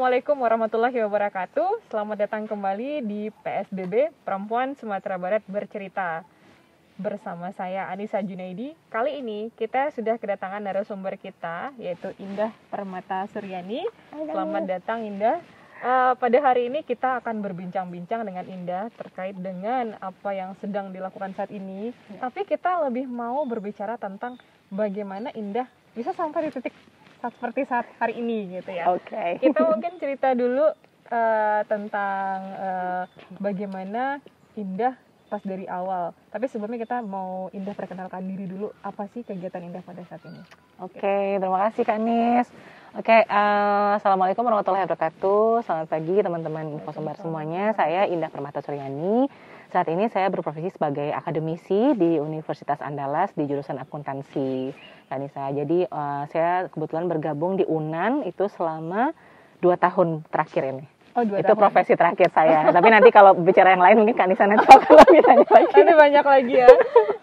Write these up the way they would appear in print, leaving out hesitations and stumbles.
Assalamualaikum warahmatullahi wabarakatuh. Selamat datang kembali di PSBB Perempuan Sumatera Barat Bercerita. Bersama saya Anissa Junaidi. Kali ini kita sudah kedatangan narasumber kita, yaitu Indah Permata Suryani. Selamat datang Indah. Pada hari ini kita akan berbincang-bincang dengan Indah terkait dengan apa yang sedang dilakukan saat ini. Tapi kita lebih mau berbicara tentang bagaimana Indah bisa sampai di titik seperti saat hari ini gitu ya. Oke. Kita mungkin cerita dulu tentang bagaimana Indah pas dari awal. Tapi sebelumnya kita mau Indah perkenalkan diri dulu. Apa sih kegiatan Indah pada saat ini? Oke, terima kasih Kak Nis. Assalamualaikum warahmatullahi wabarakatuh. Selamat pagi teman-teman Infosumber semuanya. Saya Indah Permata Suryani. Saat ini saya berprofesi sebagai akademisi di Universitas Andalas di jurusan akuntansi. Kanisa. Jadi saya kebetulan bergabung di UNAN itu selama 2 tahun terakhir ini. Oh, 2 itu tahun. profesi terakhir saya. Tapi nanti kalau bicara yang lain mungkin Kanisa nanti akan lebih banyak lagi. Nanti banyak lagi ya.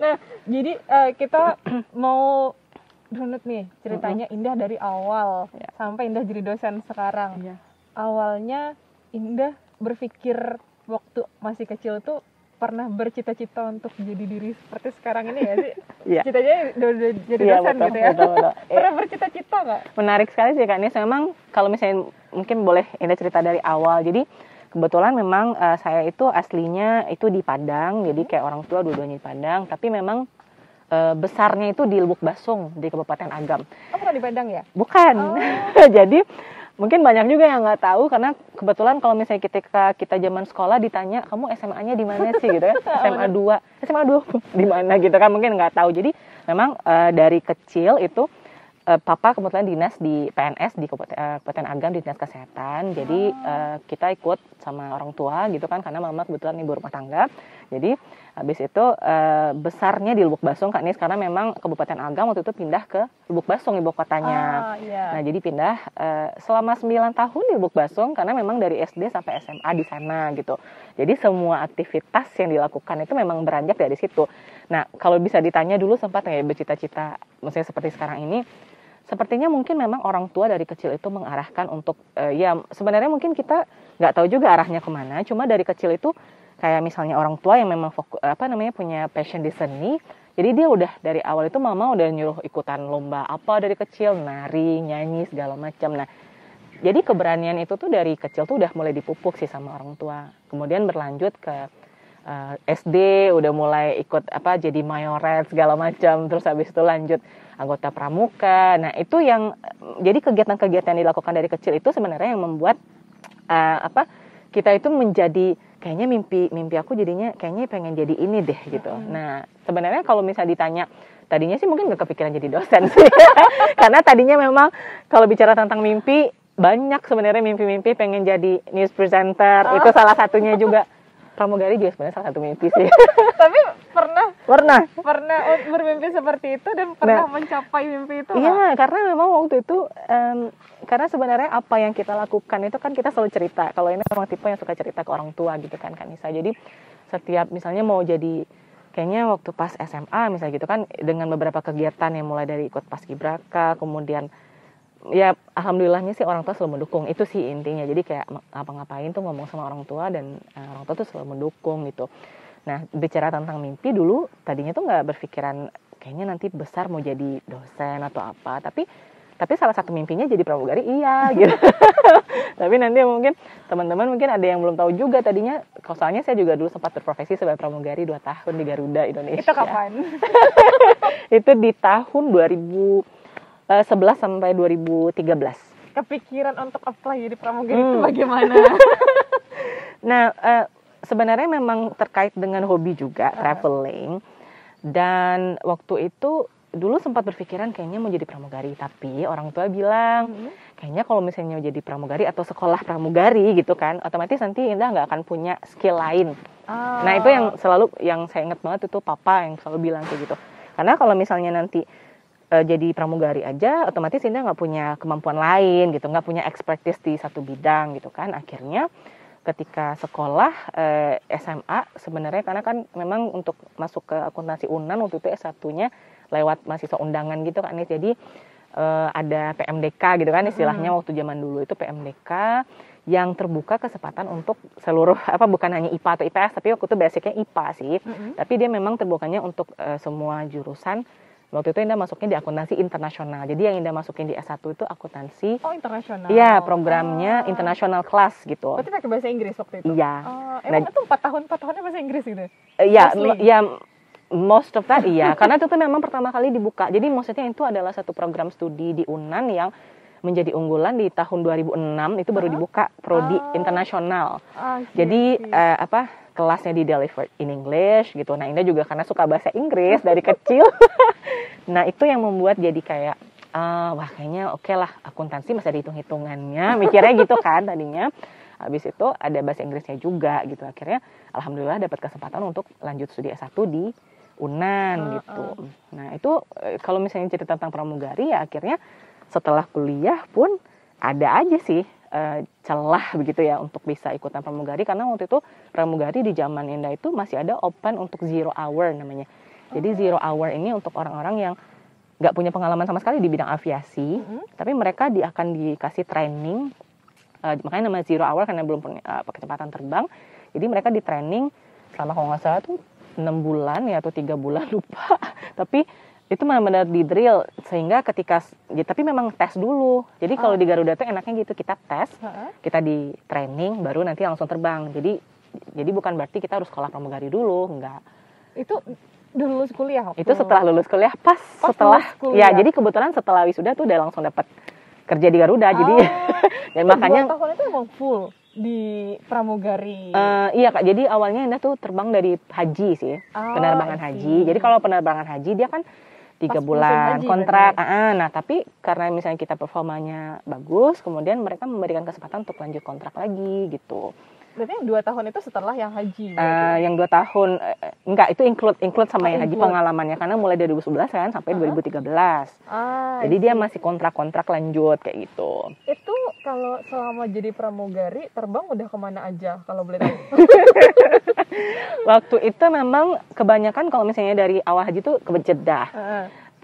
Nah, jadi kita mau runut nih ceritanya Indah dari awal sampai Indah jadi dosen sekarang. Awalnya Indah berpikir waktu masih kecil tuh pernah bercita-cita untuk jadi diri seperti sekarang ini ya sih? Cita-citanya udah jadi dosen betul, gitu ya? Betul. Pernah bercita-cita nggak? Menarik sekali sih Kak Nis. Memang kalau misalnya mungkin boleh Indah cerita dari awal. Jadi kebetulan memang saya itu aslinya itu di Padang. Jadi kayak orang tua dua-duanya di Padang. Tapi memang besarnya itu di Lubuk Basung di Kabupaten Agam. Oh, bukan di Padang ya? Bukan. Jadi mungkin banyak juga yang nggak tahu karena kebetulan kalau misalnya kita zaman sekolah ditanya kamu SMA-nya di mana sih gitu kan, SMA 2 di mana gitu kan, mungkin nggak tahu. Jadi memang dari kecil itu papa kebetulan dinas di PNS di Kabupaten Agam di dinas kesehatan. Jadi kita ikut sama orang tua gitu kan karena mama kebetulan ibu rumah tangga. Jadi habis itu besarnya di Lubuk Basung Kak Nis karena memang Kabupaten Agam waktu itu pindah ke Lubuk Basung ibu kotanya. Nah jadi pindah selama 9 tahun di Lubuk Basung karena memang dari SD sampai SMA di sana gitu. Jadi semua aktivitas yang dilakukan itu memang beranjak dari situ. Nah kalau bisa ditanya dulu sempat nggak bercita-cita maksudnya seperti sekarang ini? Sepertinya mungkin memang orang tua dari kecil itu mengarahkan untuk ya sebenarnya mungkin kita nggak tahu juga arahnya kemana. Cuma dari kecil itu kayak misalnya orang tua yang memang punya passion di seni. Jadi dia udah dari awal itu mama udah nyuruh ikutan lomba apa dari kecil, nari, nyanyi segala macam. Nah, jadi keberanian itu tuh dari kecil tuh udah mulai dipupuk sih sama orang tua. Kemudian berlanjut ke SD udah mulai ikut jadi mayoret segala macam. Terus habis itu lanjut anggota pramuka. Nah, itu yang jadi kegiatan-kegiatan yang dilakukan dari kecil itu sebenarnya yang membuat kita itu menjadi kayaknya mimpi aku jadinya kayaknya pengen jadi ini deh gitu. Nah sebenarnya kalau misalnya ditanya tadinya sih mungkin gak kepikiran jadi dosen sih karena tadinya memang kalau bicara tentang mimpi banyak sebenarnya mimpi-mimpi pengen jadi news presenter. Itu salah satunya juga. Pramugari juga sebenarnya salah satu mimpi sih. Tapi pernah bermimpi seperti itu dan pernah mencapai mimpi itu? Iya, karena memang waktu itu karena sebenarnya apa yang kita lakukan itu kan kita selalu cerita. Kalau ini memang tipe yang suka cerita ke orang tua gitu kan Nisa. Jadi setiap misalnya mau jadi kayaknya waktu pas SMA misalnya gitu kan dengan beberapa kegiatan yang mulai dari ikut paskibraka, kemudian ya alhamdulillahnya sih orang tua selalu mendukung. Itu sih intinya. Jadi kayak apa-ngapain tuh ngomong sama orang tua dan orang tua tuh selalu mendukung gitu. Nah bicara tentang mimpi dulu tadinya tuh nggak berpikiran kayaknya nanti besar mau jadi dosen atau apa. Tapi salah satu mimpinya jadi pramugari gitu. Tapi nanti mungkin teman-teman mungkin ada yang belum tahu juga tadinya. Soalnya saya juga dulu sempat berprofesi sebagai pramugari 2 tahun di Garuda Indonesia. Itu kapan? Itu di tahun 2011 sampai 2013. Kepikiran untuk apply jadi pramugari itu bagaimana? Nah, sebenarnya memang terkait dengan hobi juga, traveling. Dan waktu itu dulu sempat berpikiran kayaknya mau jadi pramugari, tapi orang tua bilang kayaknya kalau misalnya jadi pramugari atau sekolah pramugari gitu kan, otomatis nanti Indah nggak akan punya skill lain. Nah itu yang saya ingat banget itu papa yang selalu bilang kayak gitu. Karena kalau misalnya nanti jadi pramugari aja, otomatis Indah nggak punya kemampuan lain gitu, nggak punya expertise di satu bidang gitu kan. Akhirnya ketika sekolah SMA sebenarnya karena kan memang untuk masuk ke akuntansi UNAN waktu itu S1-nya lewat mahasiswa undangan gitu kan. Jadi ada PMDK gitu kan istilahnya waktu zaman dulu itu PMDK yang terbuka kesempatan untuk seluruh bukan hanya IPA atau IPS tapi waktu itu basicnya IPA sih. Tapi dia memang terbukanya untuk semua jurusan. Waktu itu Indah masuknya di akuntansi internasional. Jadi yang Indah masukin di S1 itu akuntansi. Oh, internasional. Iya, programnya international class gitu. Berarti pakai bahasa Inggris waktu itu? Iya. Emang itu 4 tahunnya bahasa Inggris gitu? Iya, most of that iya. Karena itu tuh memang pertama kali dibuka. Jadi maksudnya itu adalah satu program studi di UNAN yang menjadi unggulan di tahun 2006 itu baru dibuka prodi internasional. Jadi kelasnya di delivered in English gitu. Nah, Indah juga karena suka bahasa Inggris dari kecil. Nah, itu yang membuat jadi kayak wah kayaknya oke lah akuntansi masih ada hitung-hitungannya. Mikirnya gitu kan tadinya. Habis itu ada bahasa Inggrisnya juga gitu. Akhirnya alhamdulillah dapat kesempatan untuk lanjut studi S1 di UNAN gitu. Nah, itu kalau misalnya cerita tentang pramugari ya akhirnya setelah kuliah pun ada aja sih celah begitu ya untuk bisa ikutan pramugari karena waktu itu pramugari di zaman Indah itu masih ada open untuk 0 hour namanya. Jadi 0 hour ini untuk orang-orang yang nggak punya pengalaman sama sekali di bidang aviasi, tapi mereka akan dikasih training, makanya namanya 0 hour karena belum punya kecepatan terbang. Jadi mereka di training selama kalau nggak salah tuh 6 bulan ya atau 3 bulan lupa, tapi itu benar-benar di drill sehingga ketika tapi memang tes dulu. Jadi kalau di Garuda tuh enaknya gitu kita tes, kita di training baru nanti langsung terbang. Jadi bukan berarti kita harus sekolah pramugari dulu, enggak. Itu udah lulus kuliah? Itu setelah lulus kuliah pas setelah kuliah. Ya jadi kebetulan setelah wisuda tuh udah langsung dapat kerja di Garuda. Jadi dan makanya 2 tahun itu emang full di pramugari. Iya Kak, jadi awalnya Indah tuh terbang dari haji sih, penerbangan haji. Jadi kalau penerbangan haji dia kan 3 bulan kontrak. Nah, tapi karena misalnya kita performanya bagus, kemudian mereka memberikan kesempatan untuk lanjut kontrak lagi gitu. Berarti yang 2 tahun itu setelah yang haji? Yang 2 tahun, enggak, itu include sama yang haji pengalamannya. Karena mulai dari 2011 kan sampai 2013. Jadi dia masih kontrak-kontrak lanjut kayak gitu. Itu kalau selama jadi pramugari, terbang udah kemana aja kalau boleh tahu? Waktu itu memang kebanyakan kalau misalnya dari awal haji tuh ke Jeddah.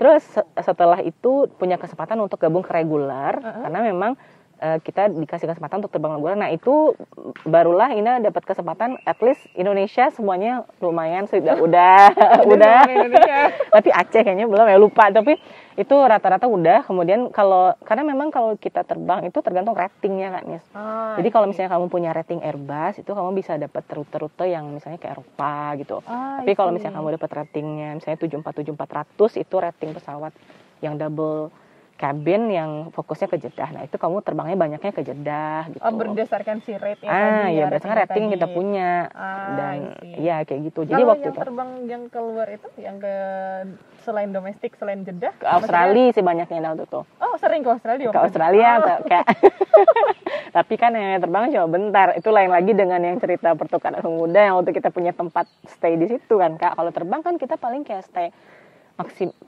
Terus setelah itu punya kesempatan untuk gabung ke reguler. Karena memang kita dikasih kesempatan untuk terbang reguler. Nah itu barulah Ina dapat kesempatan at least Indonesia semuanya lumayan udah. Tapi Aceh kayaknya belum ya, lupa. Tapi itu rata-rata udah. Kemudian karena memang kalau kita terbang itu tergantung ratingnya kan Nis. Jadi kalau misalnya kamu punya rating Airbus itu kamu bisa dapat rute-rute yang misalnya ke Eropa gitu. Tapi kalau misalnya kamu dapat ratingnya misalnya 747-400 itu rating pesawat yang double cabin yang fokusnya ke Jeddah. Nah, itu kamu terbangnya banyaknya ke Jeddah gitu. Berdasarkan si rate tadi. Iya, berdasarkan rating kita punya. Dan iya kayak gitu. Jadi kalau waktu yang terbang yang keluar itu yang ke selain domestik, selain Jeddah? Ke Australia sih banyaknya waktu itu. Oh, sering ke Australia? Ke Australia kayak tapi kan yang terbang cuma bentar. Itu lain lagi dengan yang cerita pertukaran pemuda yang waktu kita punya tempat stay di situ kan, Kak. Kalau terbang kan kita paling kayak stay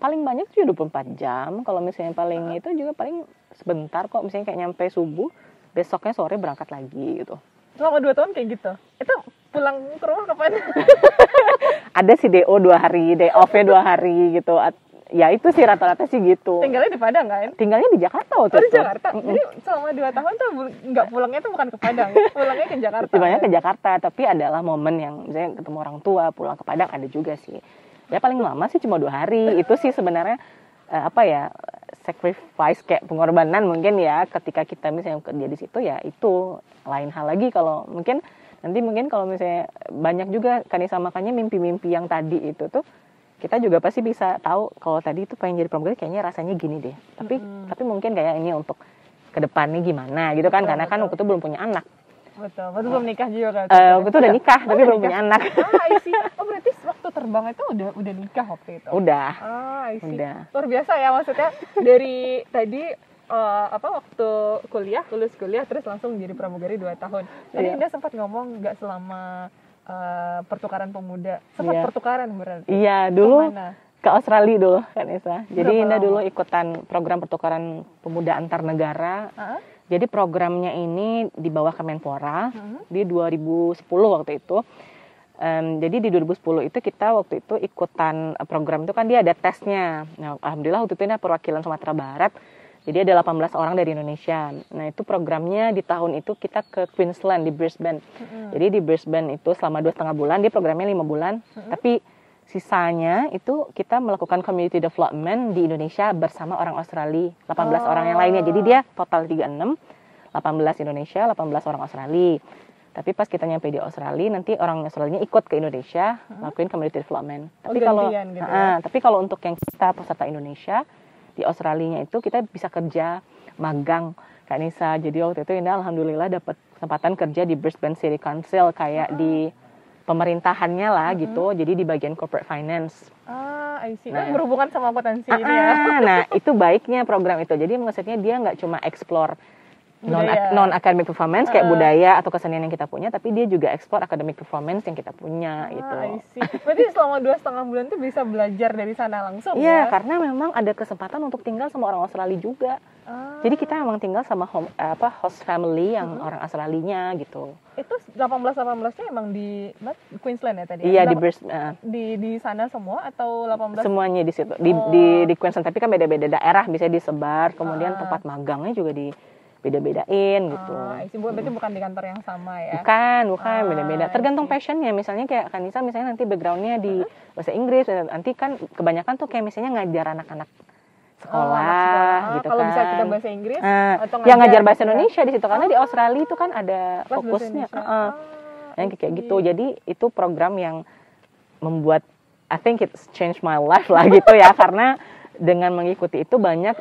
paling banyak tuh 24 jam. Kalau misalnya paling itu juga paling sebentar kok. Misalnya kayak nyampe subuh, besoknya sore berangkat lagi gitu. Selama 2 tahun kayak gitu? Itu pulang ke rumah kapan? Ada sih DO 2 hari, day off-nya 2 hari gitu. Ya itu sih rata-rata sih gitu. Tinggalnya di Padang kan? Tinggalnya di Jakarta waktu itu. Di Jakarta? Jadi selama 2 tahun tuh nggak pulangnya tuh bukan ke Padang, pulangnya ke Jakarta. Pulangnya ke Jakarta, tapi adalah momen yang misalnya ketemu orang tua, pulang ke Padang ada juga sih. Ya paling lama sih cuma 2 hari. Itu sih sebenarnya sacrifice kayak pengorbanan mungkin ya ketika kita misalnya kerja di situ ya itu lain hal lagi. Kalau mungkin kalau misalnya banyak juga Kanisa makanya mimpi-mimpi yang tadi itu tuh kita juga pasti bisa tahu kalau tadi itu pengen jadi pramugari kayaknya rasanya gini deh. Tapi mungkin kayak ini untuk kedepannya gimana gitu kan, karena kan waktu itu belum punya anak. Betul, belum nikah juga kan? Waktu itu udah nikah, tapi belum punya anak. Berarti waktu terbang itu udah nikah waktu itu? Udah. Udah. Luar biasa ya, maksudnya dari tadi waktu lulus kuliah terus langsung jadi pramugari 2 tahun. Tadi Indah sempat ngomong nggak selama pertukaran pemuda. Sempat pertukaran berarti? Iya, dulu ke Australia dulu kan Isa. Jadi Indah dulu ikutan program pertukaran pemuda antar negara. Jadi programnya ini di bawah Kemenpora di 2010 waktu itu. Jadi di 2010 itu kita waktu itu ikutan program itu kan dia ada tesnya. Nah, alhamdulillah waktu itu ini perwakilan Sumatera Barat. Jadi ada 18 orang dari Indonesia. Nah itu programnya di tahun itu kita ke Queensland di Brisbane. Jadi di Brisbane itu selama 2,5 bulan, dia programnya 5 bulan. Tapi sisanya itu kita melakukan community development di Indonesia bersama orang Australia. 18 orang yang lainnya. Jadi dia total 36, 18 Indonesia, 18 orang Australia. Tapi pas kita nyampe di Australia, nanti orang Australia ikut ke Indonesia, lakuin community development. Tapi gitu ya? Tapi kalau untuk yang kita peserta Indonesia, di Australia itu kita bisa kerja magang, Kak Nisa. Jadi waktu itu Indah alhamdulillah dapat kesempatan kerja di Brisbane City Council, kayak di pemerintahannya lah gitu. Jadi di bagian corporate finance. I see. Nah, berhubungan sama potensi ini ya. Nah, itu baiknya program itu. Jadi maksudnya dia nggak cuma explore non academic performance kayak budaya atau kesenian yang kita punya, tapi dia juga ekspor academic performance yang kita punya gitu. I see. Berarti selama 2,5 bulan tuh bisa belajar dari sana langsung ya? Iya, karena memang ada kesempatan untuk tinggal sama orang Australia juga. Jadi kita memang tinggal sama host family yang orang Australianya gitu. Itu 18-18-nya emang di Queensland ya tadi? Iya, di sana semua atau 18? Semuanya di situ. Di Queensland, tapi kan beda-beda daerah bisa disebar, kemudian tempat magangnya juga di beda-bedain gitu. Berarti bukan di kantor yang sama ya? Bukan, beda-beda. Tergantung passionnya. Misalnya kayak Kanisa, misalnya nanti backgroundnya di bahasa Inggris, nanti kan kebanyakan tuh kayak misalnya ngajar anak-anak sekolah gitu kalau kan. Bisa kita bahasa Inggris atau ngajar bahasa Indonesia di situ karena di Australia itu kan ada fokusnya. Yang kayak gitu. Jadi itu program yang membuat I think it's changed my life lah gitu ya, karena dengan mengikuti itu banyak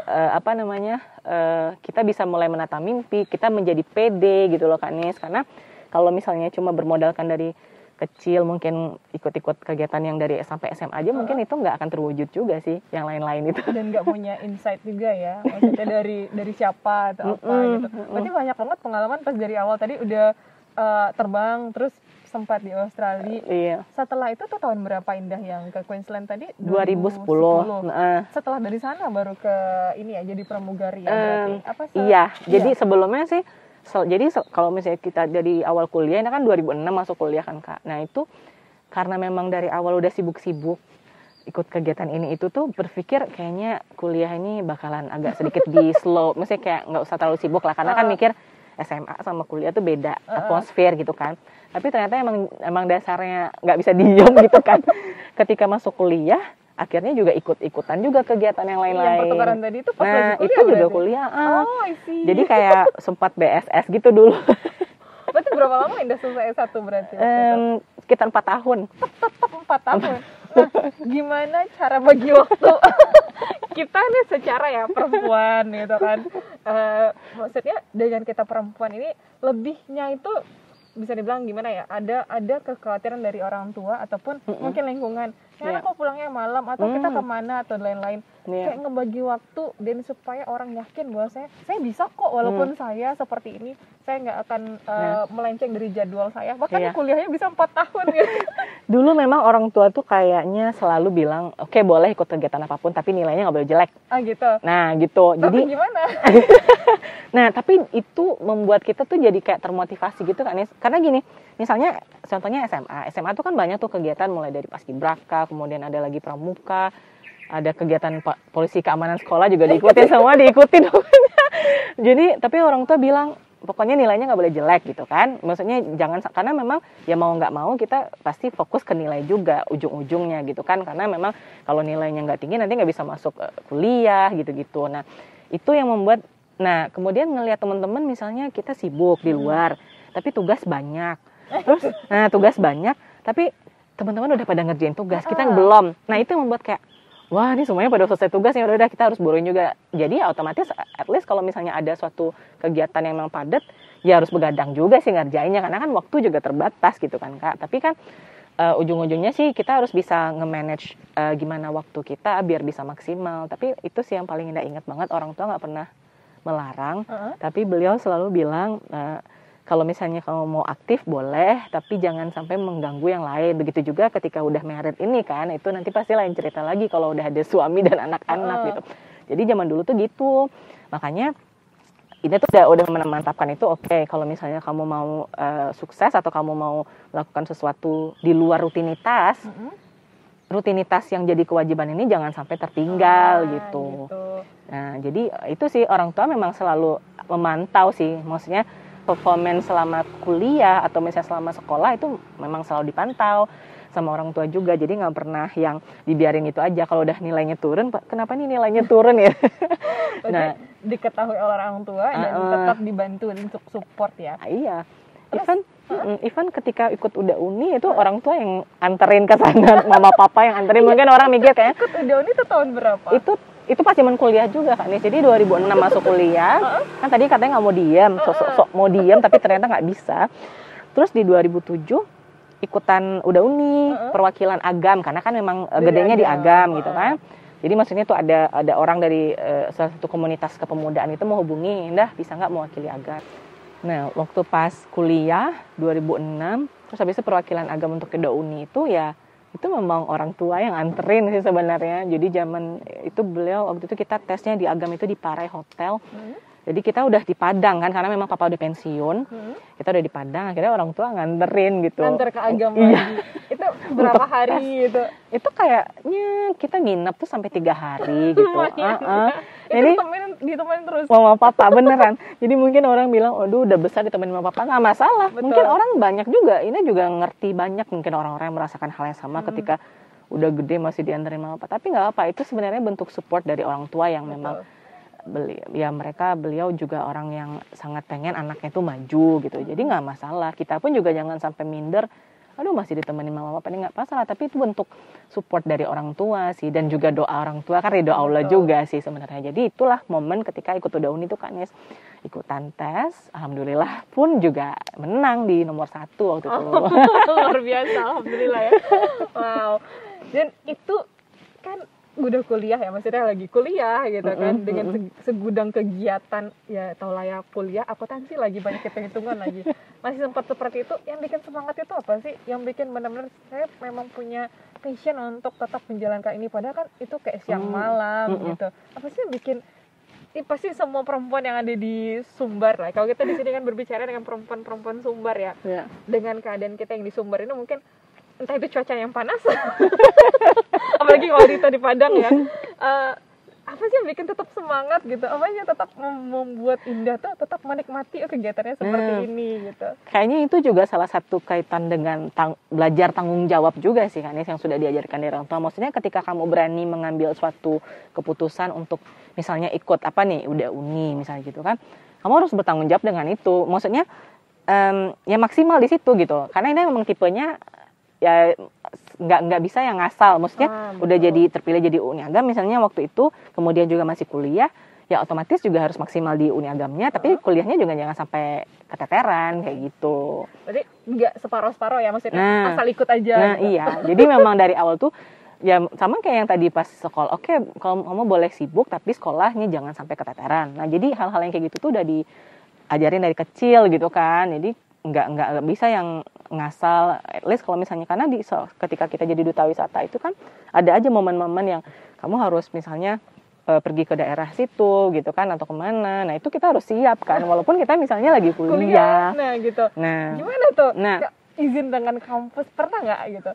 kita bisa mulai menata mimpi, kita menjadi pede gitu loh Kak Nis. Karena kalau misalnya cuma bermodalkan dari kecil, mungkin ikut-ikut kegiatan yang dari sampai SMA aja, mungkin itu nggak akan terwujud juga sih yang lain-lain itu. Dan nggak punya insight juga ya, maksudnya dari siapa atau apa gitu. Berarti banyak banget pengalaman pas dari awal tadi udah terbang, terus sempat di Australia. Iya. Setelah itu tuh tahun berapa Indah yang ke Queensland tadi? 2010. Setelah dari sana baru ke ini ya, jadi pramugari ya berarti. Apa sih? Iya. Jadi sebelumnya sih kalau misalnya kita dari awal kuliah, ini kan 2006 masuk kuliah kan Kak. Nah itu karena memang dari awal udah sibuk-sibuk ikut kegiatan ini itu tuh berpikir kayaknya kuliah ini bakalan agak sedikit di slow. Maksudnya kayak nggak usah terlalu sibuk lah, karena kan mikir SMA sama kuliah tuh beda atmosfer gitu kan. Tapi ternyata emang dasarnya nggak bisa diem gitu kan. Ketika masuk kuliah, akhirnya juga ikut-ikutan juga kegiatan yang lain-lain. Yang pertukaran tadi itu pas lagi kuliah? Itu juga kuliah. I see. Jadi kayak sempat BSS gitu dulu. Berarti berapa lama Indah selesai S1 berarti? Sekitar 4 tahun. Tetap 4 tahun. Nah, gimana cara bagi waktu? Kita nih secara ya perempuan gitu kan. Maksudnya dengan kita perempuan ini lebihnya itu bisa dibilang gimana ya, ada kekhawatiran dari orang tua ataupun mungkin lingkungan. Kok pulangnya malam atau kita kemana atau lain-lain. Kayak ngebagi waktu dan supaya orang yakin bahwa saya bisa kok walaupun saya seperti ini, saya nggak akan melenceng dari jadwal saya. Bahkan kuliahnya bisa 4 tahun gitu. Dulu memang orang tua tuh kayaknya selalu bilang, oke, boleh ikut kegiatan apapun tapi nilainya nggak boleh jelek. Gitu. Nah gitu. Tapi jadi gimana? Nah tapi itu membuat kita tuh jadi kayak termotivasi gitu kan. Karena gini, misalnya contohnya SMA tuh kan banyak tuh kegiatan mulai dari paskibraka, kemudian ada lagi pramuka, ada kegiatan polisi keamanan sekolah juga diikutin, semua diikutin. Jadi tapi orang tua bilang pokoknya nilainya nggak boleh jelek gitu kan. Maksudnya jangan, karena memang ya mau nggak mau kita pasti fokus ke nilai juga ujung-ujungnya gitu kan. Karena memang kalau nilainya nggak tinggi nanti nggak bisa masuk kuliah gitu-gitu. Nah itu yang membuat, nah kemudian ngelihat teman-teman misalnya kita sibuk di luar, tapi tugas banyak. Terus tugas banyak, tapi teman-teman udah pada ngerjain tugas, kita belum. Nah itu yang membuat kayak, wah ini semuanya pada selesai tugas, ya udah kita harus buruin juga. Jadi ya otomatis at least kalau misalnya ada suatu kegiatan yang memang padat, ya harus begadang juga sih ngerjainnya, karena kan waktu juga terbatas gitu kan Kak. Tapi kan ujung-ujungnya sih kita harus bisa nge-manage gimana waktu kita biar bisa maksimal. Tapi itu sih yang paling ingat banget, orang tua nggak pernah melarang, tapi beliau selalu bilang, kalau misalnya kamu mau aktif boleh, tapi jangan sampai mengganggu yang lain. Begitu juga ketika udah married ini kan, itu nanti pasti lain cerita lagi kalau udah ada suami dan anak-anak gitu. Jadi zaman dulu tuh gitu. Makanya ini tuh udah memantapkan itu. Oke, kalau misalnya kamu mau sukses atau kamu mau melakukan sesuatu di luar rutinitas, rutinitas yang jadi kewajiban ini jangan sampai tertinggal gitu. Nah, jadi itu sih orang tua memang selalu memantau sih, maksudnya performance selama kuliah atau misalnya selama sekolah itu memang selalu dipantau sama orang tua juga, jadi nggak pernah yang dibiarin itu aja. Kalau udah nilainya turun, kenapa nih nilainya turun ya? Nah, diketahui oleh orang tua dan tetap dibantu untuk support ya. Iya. Even ketika ikut Uda Uni itu orang tua yang anterin ke sana, mama papa yang anterin. Mungkin orang mikir kayak ikut Uda Uni itu tahun berapa? Itu pas zaman kuliah juga kan. Jadi 2006 masuk kuliah. Kan tadi katanya nggak mau diam, sok mau diam tapi ternyata nggak bisa. Terus di 2007 ikutan Uda Uni, perwakilan Agam, karena kan memang gedenya di Agam gitu kan. Jadi maksudnya tuh ada orang dari salah satu komunitas kepemudaan itu mau hubungi, Indah bisa nggak mewakili Agam. Nah, waktu pas kuliah 2006, terus habis itu perwakilan Agam untuk Uda Uni itu ya, itu memang orang tua yang anterin sih sebenarnya. Jadi zaman itu beliau, waktu itu kita tesnya di Agam itu di Parai Hotel. Jadi kita udah di Padang kan, karena memang papa udah pensiun. Kita udah di Padang, akhirnya orang tua nganterin gitu. Nganter ke Agam lagi. Itu berapa hari gitu? Itu kayaknya kita nginep tuh sampai 3 hari gitu. Jadi ditemenin terus. Mama papa beneran. Jadi mungkin orang bilang, aduh udah besar ditemenin mama papa, nggak masalah. Betul. Mungkin orang banyak juga, ini juga ngerti banyak mungkin orang-orang yang merasakan hal yang sama ketika udah gede masih dianterin mama papa. Tapi nggak apa, itu sebenarnya bentuk support dari orang tua yang memang beliau juga orang yang sangat pengen anaknya tuh maju gitu. Jadi nggak masalah. Kita pun juga jangan sampai minder. Aduh masih ditemenin mama papa, ini nggak masalah. Tapi itu bentuk support dari orang tua sih, dan juga doa orang tua kan, ridho Allah juga sih sebenarnya. Jadi itulah momen ketika ikut Uda Uni tuh kan, ikutan tes, alhamdulillah pun juga menang di nomor 1 waktu itu. Luar biasa, alhamdulillah ya. Wow. Dan itu kan udah kuliah ya, maksudnya lagi kuliah gitu kan, dengan segudang kegiatan, ya tau lah ya kuliah, akuntansi lagi, banyak hitung-hitungan lagi, masih sempat seperti itu. Yang bikin semangat itu apa sih? Yang bikin benar-benar saya memang punya passion untuk tetap menjalankan ini, padahal kan itu kayak siang malam gitu. Apa sih yang bikin, pasti semua perempuan yang ada di Sumbar lah, kalau kita di sini kan berbicara dengan perempuan-perempuan Sumbar ya, dengan keadaan kita yang di Sumbar ini mungkin entah itu cuaca yang panas apalagi kalau di Padang ya, apa sih yang bikin tetap semangat gitu, apa sih tetap membuat Indah tuh tetap menikmati kegiatannya seperti ini gitu. Kayaknya itu juga salah satu kaitan dengan belajar tanggung jawab juga sih kan, yang sudah diajarkan dari orang tua. Maksudnya ketika kamu berani mengambil suatu keputusan untuk misalnya ikut Uda Uni misalnya gitu kan, kamu harus bertanggung jawab dengan itu. Maksudnya ya maksimal di situ gitu, karena ini memang tipenya ya nggak bisa yang ngasal. Maksudnya udah jadi terpilih jadi Uni Agam misalnya waktu itu, kemudian juga masih kuliah, ya otomatis juga harus maksimal di Uni Agamnya, tapi kuliahnya juga jangan sampai keteteran kayak gitu. Berarti nggak separoh-separoh ya, maksudnya asal ikut aja. Nah gitu. Iya, jadi memang dari awal tuh ya sama kayak yang tadi pas sekolah. Oke, kalau kamu boleh sibuk tapi sekolahnya jangan sampai keteteran. Nah jadi hal-hal yang kayak gitu tuh udah diajarin dari kecil gitu kan. Jadi nggak bisa yang ngasal. At least kalau misalnya, karena ketika kita jadi duta wisata itu kan ada aja momen-momen yang kamu harus misalnya pergi ke daerah situ gitu kan, atau kemana. Nah itu kita harus siap kan, walaupun kita misalnya lagi kuliah. Nah gitu. Nah gimana tuh? Izin dengan kampus pernah nggak gitu?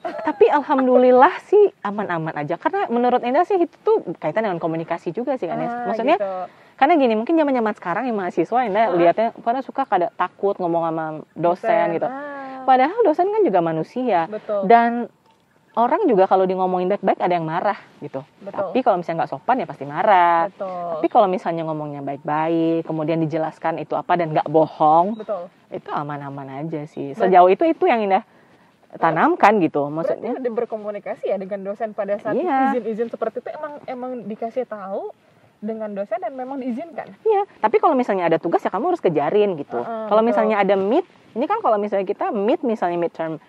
Tapi alhamdulillah sih aman-aman aja, karena menurut Indah sih itu tuh kaitan dengan komunikasi juga sih kan. Maksudnya gitu. Karena gini, mungkin zaman sekarang yang mahasiswa Indah lihatnya pada suka kada takut ngomong sama dosen gitu. Padahal dosen kan juga manusia. Betul. Dan orang juga kalau di ngomongin baik-baik ada yang marah gitu. Betul. Tapi kalau misalnya nggak sopan ya pasti marah. Betul. Tapi kalau misalnya ngomongnya baik-baik, kemudian dijelaskan itu apa dan nggak bohong, betul, itu aman-aman aja sih. Sejauh itu yang Indah tanamkan gitu. Maksudnya berarti berkomunikasi ya dengan dosen pada saat izin-izin seperti itu, emang dikasih tahu dengan dosen dan memang diizinkan. Iya, tapi kalau misalnya ada tugas ya kamu harus kejarin gitu. Kalau misalnya ada meet, ini kan kalau misalnya kita misalnya midterm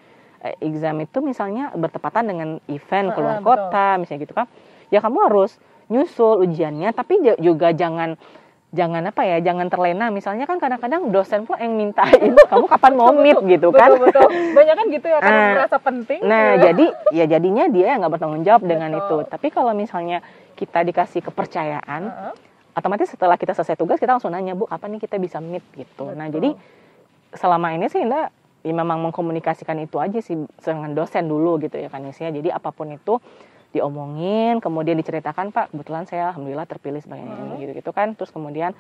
exam itu misalnya bertepatan dengan event keluar kota misalnya gitu kan, ya kamu harus nyusul ujiannya, tapi juga jangan terlena. Misalnya kan kadang-kadang dosen pula yang mintain kamu kapan mau meet gitu kan. Betul. Banyak kan gitu ya, karena merasa penting. Nah, jadinya dia nggak bertanggung jawab dengan itu. Tapi kalau misalnya kita dikasih kepercayaan, otomatis setelah kita selesai tugas kita langsung nanya, Bu, kapan nih kita bisa meet gitu. Nah, Betul. jadi selama ini sih Indah ya memang mengkomunikasikan itu aja sih dengan dosen dulu gitu ya kan ya. Jadi apapun itu diomongin, kemudian diceritakan, Pak, kebetulan saya alhamdulillah terpilih sebagai ini gitu kan. Terus kemudian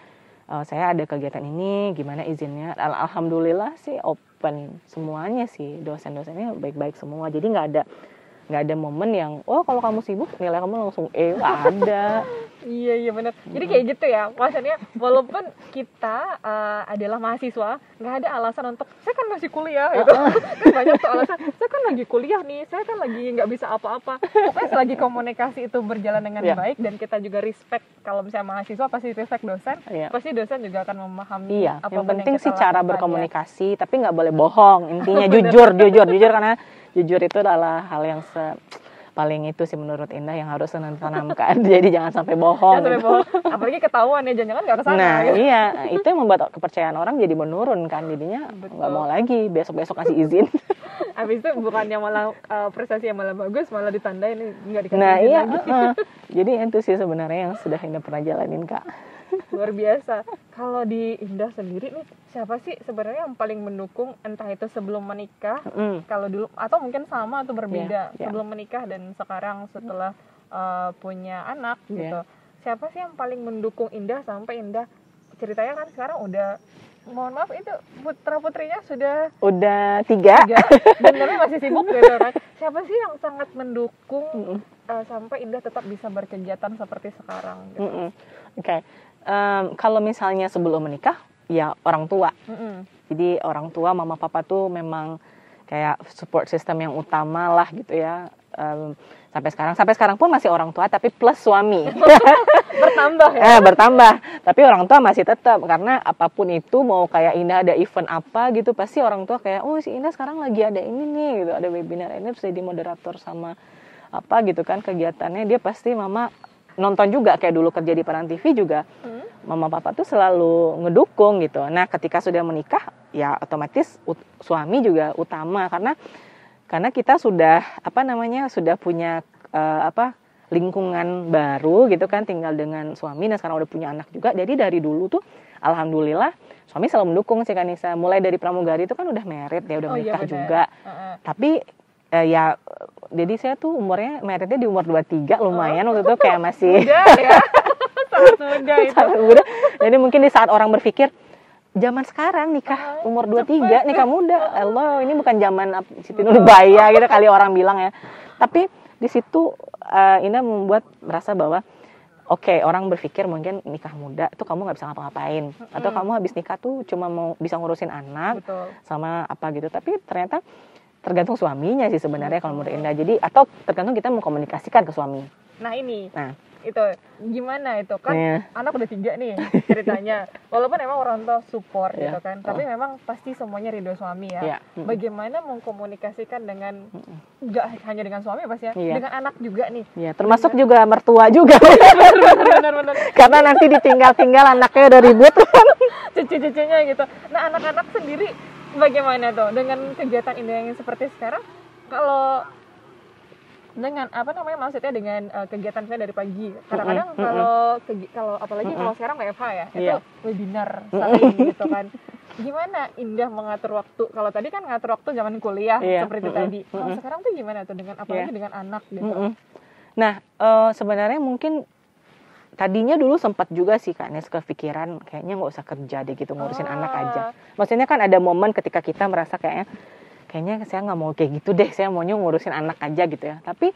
saya ada kegiatan ini, gimana izinnya? Alhamdulillah sih open semuanya sih, dosen-dosennya baik-baik semua. Jadi nggak ada momen yang kalau kamu sibuk nilai kamu langsung nggak ada. Iya benar. Jadi kayak gitu ya, maksudnya walaupun kita adalah mahasiswa, nggak ada alasan untuk saya kan masih kuliah gitu. Kan banyak tuh alasan, saya kan lagi kuliah nih, saya kan lagi nggak bisa apa-apa. Pokoknya selagi komunikasi itu berjalan dengan baik dan kita juga respect, kalau misalnya mahasiswa pasti respect dosen, pasti dosen juga akan memahami. Yang penting sih cara berkomunikasi, tapi nggak boleh bohong. Intinya jujur karena jujur itu adalah hal yang paling itu sih menurut Indah yang harus ditanamkan. Jadi jangan sampai bohong. Jangan sampai bohong. Apalagi ketahuan ya, jangan-jangan nggak kesana. Nah gitu. iya, itu yang membuat kepercayaan orang jadi menurun kan. Jadinya nggak mau lagi besok-besok kasih izin. Habis itu bukannya malah prestasi yang malah bagus, malah ditandain nggak dikasih nah izin iya, lagi. Jadi itu sih sebenarnya yang sudah Indah pernah jalanin, Kak. Luar biasa. Kalau di Indah sendiri nih, siapa sih sebenarnya yang paling mendukung, entah itu sebelum menikah, kalau dulu atau mungkin sama atau berbeda, sebelum menikah dan sekarang setelah punya anak gitu. Siapa sih yang paling mendukung Indah sampai Indah ceritanya kan sekarang udah, mohon maaf itu putra putrinya sudah 3 dan kami masih sibuk gitu kan. Siapa sih yang sangat mendukung sampai Indah tetap bisa berkegiatan seperti sekarang gitu? Oke. Kalau misalnya sebelum menikah, ya orang tua. Jadi orang tua, mama papa tuh memang kayak support system yang utama lah gitu ya. Sampai sekarang pun masih orang tua, tapi plus suami. Bertambah ya? Bertambah. Tapi orang tua masih tetap, karena apapun itu, mau kayak Indah ada event apa gitu, pasti orang tua kayak, si Indah sekarang lagi ada ini nih, gitu, ada webinar ini, terus jadi moderator sama apa gitu kan kegiatannya, dia pasti mama nonton juga, kayak dulu kerja di Paran TV juga, mama papa tuh selalu ngedukung gitu. Nah ketika sudah menikah, ya otomatis suami juga utama, karena kita sudah sudah punya lingkungan baru gitu kan, tinggal dengan suami dan sekarang udah punya anak juga. Jadi dari dulu tuh alhamdulillah suami selalu mendukung sih Kanisa. Mulai dari pramugari itu kan udah married, dia udah menikah juga. Tapi ya jadi saya tuh umurnya meritnya di umur 23, lumayan waktu itu kayak masih muda ya. Sangat muda itu. Sangat muda. Jadi mungkin di saat orang berpikir zaman sekarang nikah umur 23 nikah muda, Allah ini bukan zaman Siti Nurbaya gitu kali orang bilang ya. Tapi di situ Indah membuat merasa bahwa orang berpikir mungkin nikah muda tuh kamu nggak bisa ngapa-ngapain, atau kamu habis nikah tuh cuma mau bisa ngurusin anak. Betul. Sama apa gitu. Tapi ternyata tergantung suaminya sih sebenarnya kalau menurut Indah. Jadi atau tergantung kita mengkomunikasikan ke suami. Nah itu gimana itu kan anak udah 3 nih ceritanya. Walaupun emang orang tua support gitu kan, tapi memang pasti semuanya ridho suami ya. Bagaimana mengkomunikasikan dengan nggak hanya dengan suami pasti dengan anak juga nih. Termasuk juga mertua juga. Benar. Karena nanti ditinggal anaknya udah ribut kan. Cucu-cucunya gitu. Nah anak-anak sendiri bagaimana tuh dengan kegiatan Indah yang seperti sekarang? Kalau dengan maksudnya dengan kegiatan saya dari pagi. Kadang-kadang kalau apalagi kalau sekarang WFH ya, itu webinar gitu kan. Gimana Indah mengatur waktu? Kalau tadi kan ngatur waktu zaman kuliah seperti tadi. Kalau sekarang tuh gimana tuh dengan apalagi dengan anak gitu. Nah, sebenarnya mungkin tadinya dulu sempat juga sih Kak Nes kepikiran kayaknya nggak usah kerja deh gitu, ngurusin anak aja. Maksudnya kan ada momen ketika kita merasa kayaknya saya nggak mau kayak gitu deh, saya maunya ngurusin anak aja gitu ya. Tapi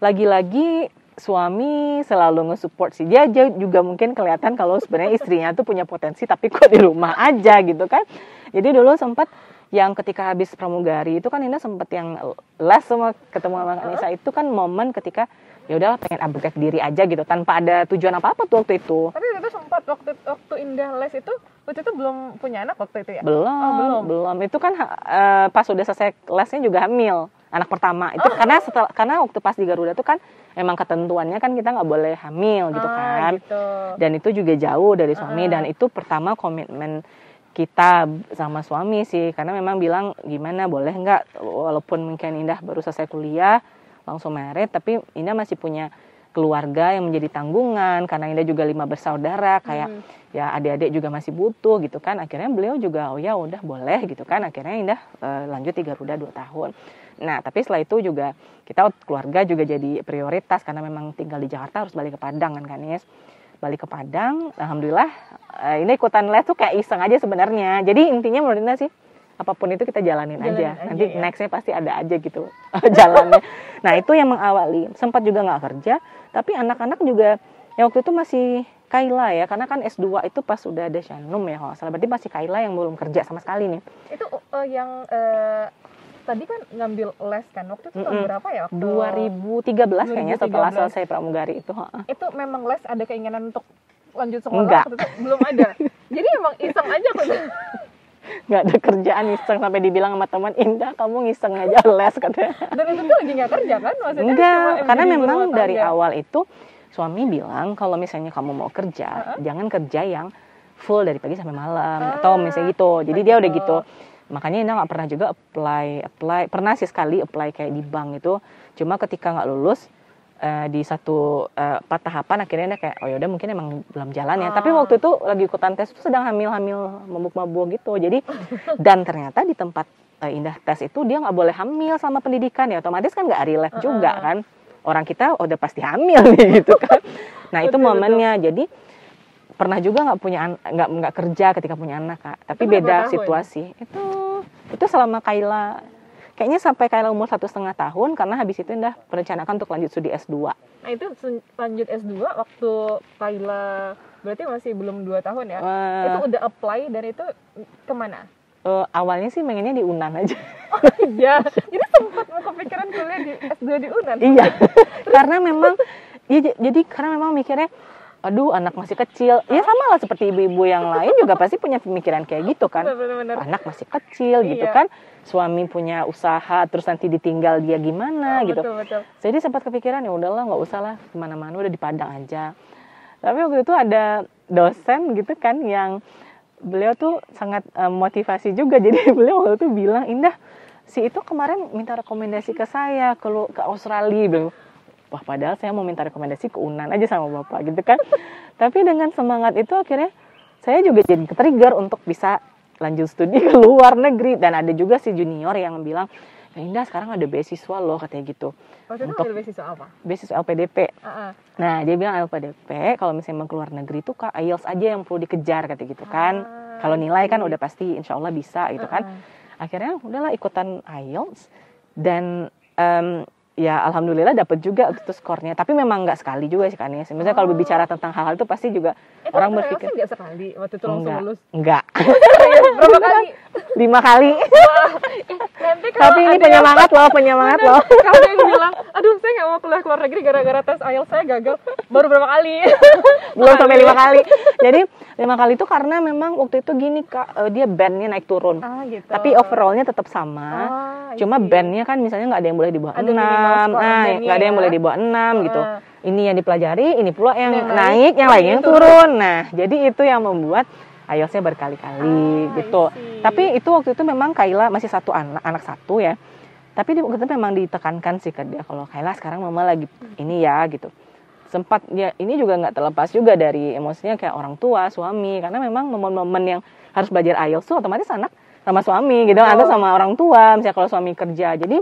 lagi-lagi suami selalu nge-support sih. Dia juga mungkin kelihatan kalau sebenarnya istrinya tuh punya potensi tapi kok di rumah aja gitu kan. Jadi dulu sempat yang ketika habis pramugari itu kan Indah sempat yang les sama ketemu sama Anissa, itu kan momen ketika ya udahlah pengen upgrade diri aja gitu tanpa ada tujuan apa-apa tuh waktu itu. Tapi itu sempat waktu Indah les itu waktu itu belum punya anak waktu itu ya? Belum. Itu kan pas udah selesai lesnya juga hamil anak pertama. Itu karena waktu pas di Garuda tuh kan memang ketentuannya kan kita nggak boleh hamil gitu kan. Gitu. Dan itu juga jauh dari suami dan itu pertama komitmen kita sama suami sih, karena memang bilang gimana boleh nggak walaupun mungkin Indah baru selesai kuliah langsung married, tapi Indah masih punya keluarga yang menjadi tanggungan, karena Indah juga 5 bersaudara, kayak ya adik-adik juga masih butuh gitu kan. Akhirnya beliau juga oh ya udah boleh gitu kan. Akhirnya Indah lanjut 3 Garuda 2 tahun. Nah, tapi setelah itu juga kita keluarga juga jadi prioritas karena memang tinggal di Jakarta harus balik ke Padang kan Kanis. Balik ke Padang, alhamdulillah ini ikutan les tuh kayak iseng aja sebenarnya. Jadi intinya menurut Indah sih apapun itu kita jalanin aja. Nanti ya. Nextnya pasti ada aja gitu jalannya. Nah itu yang mengawali. Sempat juga nggak kerja, tapi anak-anak juga ya waktu itu masih Kaila ya, karena kan S2 itu pas udah ada Shanum ya kalau salah. Berarti masih Kaila yang belum kerja sama sekali nih. Itu yang tadi kan ngambil les kan, waktu itu tahun berapa ya? Waktu 2013 kayaknya setelah selesai pramugari itu. Itu memang les ada keinginan untuk lanjut sekolah? Enggak. Belum ada. Jadi emang iseng aja kok. Nggak ada kerjaan, iseng sampai dibilang sama teman, Indah kamu ngiseng aja les katanya. Dan itu tuh lagi nggak kerja kan? Maksudnya enggak, karena memang dari awal itu suami bilang kalau misalnya kamu mau kerja, jangan kerja yang full dari pagi sampai malam atau misalnya gitu. Jadi dia udah gitu. Makanya Indah nggak pernah juga apply. Pernah sih sekali apply kayak di bank itu. Cuma ketika nggak lulus di satu tahapan akhirnya kayak oh yaudah mungkin emang belum jalan ya. Tapi waktu itu lagi ikutan tes itu sedang hamil mabuk-mabuk gitu. Jadi dan ternyata di tempat Indah tes itu dia nggak boleh hamil selama pendidikan ya. Otomatis kan nggak relief juga kan. Orang kita udah pasti hamil nih gitu kan. Nah itu momennya. Jadi pernah juga nggak kerja ketika punya anak Kak. Tapi itu beda situasi. Itu selama Kaila. Kayaknya sampai Kaila umur 1,5 tahun, karena habis itu Indah merencanakan untuk lanjut studi S2. Nah itu lanjut S2 waktu Kaila berarti masih belum 2 tahun ya? Itu udah apply dan itu kemana? Awalnya sih pengennya di UNAN aja. Oh iya, jadi sempat mau kepikiran kuliah di S2 di UNAN? Iya, karena memang mikirnya aduh anak masih kecil, ya sama lah seperti ibu-ibu yang lain juga pasti punya pemikiran kayak gitu kan. Bener. Anak masih kecil gitu kan, suami punya usaha terus nanti ditinggal dia gimana gitu. Betul. Jadi sempat kepikiran ya udahlah nggak usah lah kemana-mana, udah di Padang aja. Tapi waktu itu ada dosen gitu kan yang beliau tuh sangat motivasi juga, jadi beliau waktu itu bilang Indah si itu kemarin minta rekomendasi ke saya ke Australia beliau. Wah padahal saya mau minta rekomendasi ke UNAN aja sama bapak gitu kan. Tapi dengan semangat itu akhirnya saya juga jadi ke-trigger untuk bisa lanjut studi ke luar negeri. Dan ada juga si junior yang bilang, ya Indah sekarang ada beasiswa loh katanya gitu. Waktu itu ambil beasiswa apa? Beasiswa LPDP. Nah dia bilang LPDP kalau misalnya mau keluar negeri tuh Kak IELTS aja yang perlu dikejar katanya gitu kan. Kalau nilai kan udah pasti insya Allah bisa gitu kan. Akhirnya udahlah ikutan IELTS dan ya alhamdulillah dapat juga itu skornya, tapi memang nggak sekali juga sih kan ya. Misalnya kalau berbicara tentang hal-hal itu pasti juga orang berpikir nggak sekali waktu itu langsung lulus. Enggak. Berapa kali? 5 kali. Wah, tapi ini penyemangat loh. Kalau yang bilang, aduh saya nggak mau keluar negeri gara-gara tes IELTS saya gagal, baru berapa kali? Belum sampai 5 kali. Jadi 5 kali itu karena memang waktu itu gini Kak, dia bandnya naik turun. Gitu. Tapi overallnya tetap sama. Cuma bandnya kan misalnya nggak ada yang boleh di bawah 6. Nggak ada yang boleh di bawah 6 gitu. Ini yang dipelajari, ini pula yang naik, yang lainnya yang turun. Nah, jadi itu yang membuat IELTS-nya berkali-kali gitu. Tapi itu waktu itu memang Kaila masih anak satu ya. Tapi waktu itu memang ditekankan sih ke dia kalau Kaila sekarang mama lagi ini ya gitu. Sempat ya ini juga nggak terlepas juga dari emosinya kayak orang tua, suami, karena memang momen-momen yang harus belajar IELTS tuh otomatis anak sama suami gitu, atau sama orang tua misalnya kalau suami kerja. Jadi